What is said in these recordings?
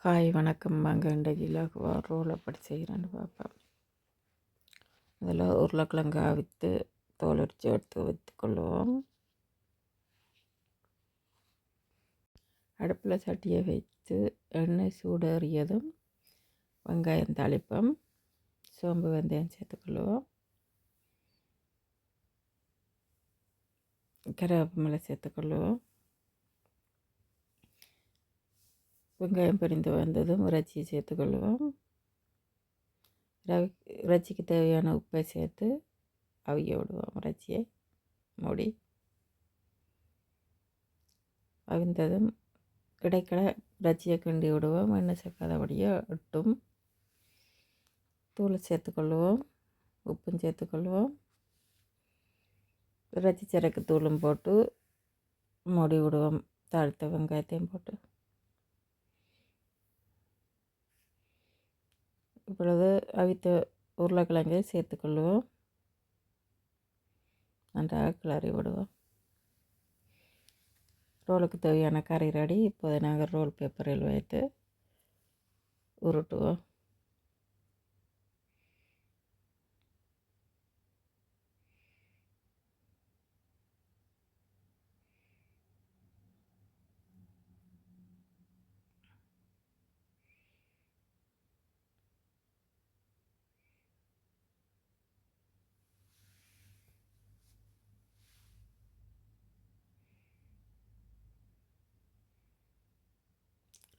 Hi வணக்கம். வாங்க இன்றைக்கு இலகுவா ரோல் எப்படி செய்கிறேன்னு பார்ப்பேன். அதில் உருளைக்கிழங்கு அவித்து தோல் உரித்து எடுத்து வைத்துக்கொள்வோம். அடுப்பில் சட்டியை வைத்து எண்ணெய் சூடேறியதும் வெங்காயம் தாளிப்போம். சோம்பு வெந்தயம் சேர்த்துக்கொள்வோம். கருவேப்பிலை சேர்த்துக்கொள்வோம். வெங்காயம் பிரிந்து வந்ததும் இறைச்சியை சேர்த்துக்கொள்வோம். இறைச்சிக்கு தேவையான உப்பை சேர்த்து அவிய விடுவோம். இறைச்சியை மூடி அவிந்ததும் இடைக்கட இறைச்சியை கிண்டி விடுவோம். எண்ணெய் சேர்க்காதபடியே இட்டும் தூளை சேர்த்துக்கொள்வோம். உப்பும் சேர்த்துக்கொள்வோம். இறைச்சி சிறக்கு தூளும் போட்டு மூடி விடுவோம். தாளித்த வெங்காயத்தையும் போட்டு இப்பொழுது அவித்த உருளைக்கிழங்கை சேர்த்துக்கொள்வோம். நன்றாக கிளறி விடுவோம். ரோலுக்கு தேவையான கறி ரெடி. இப்போது நாங்கள் ரோல் பேப்பரில் வைத்து உருட்டுவோம்.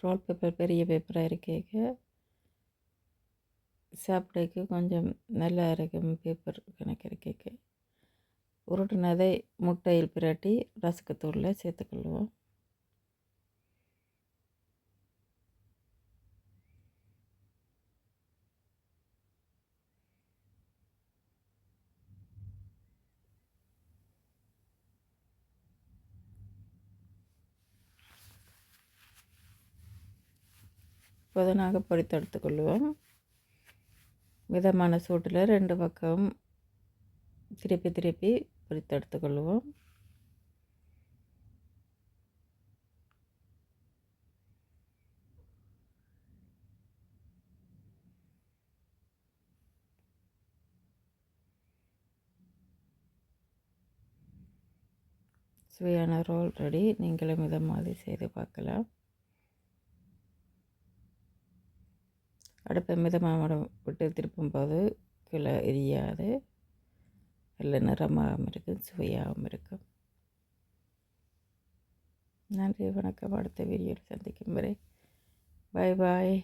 ரோல் பேப்பர் பெரிய பேப்பராக இருக்க சாப்பிடக்கு கொஞ்சம் நல்லா இருக்கும். பேப்பர் கணக்கு இருக்க உருட்டுனதை முட்டையில் பிரட்டி ரசக்கத்தூளில் சேர்த்துக்கொள்வோம். இப்போது நாங்கள் பொரித்து எடுத்துக்கொள்வோம். மிதமான சூட்டில் 2 பக்கம் திருப்பி திருப்பி பொரித்து எடுத்துக்கொள்வோம். சுவையான ரோல் ரெடி. நீங்களும் இதை மாதிரி செய்து பார்க்கலாம். அடுப்பை மிதமாக விட்டு திருப்பும் போது கீழே எரியாது. நல்ல நிறமாகவும் இருக்கும், சுவையாகவும் இருக்கும். நன்றி, வணக்கம். அடுத்த வீடியோவில் சந்திக்கும் வரை பாய் பாய்.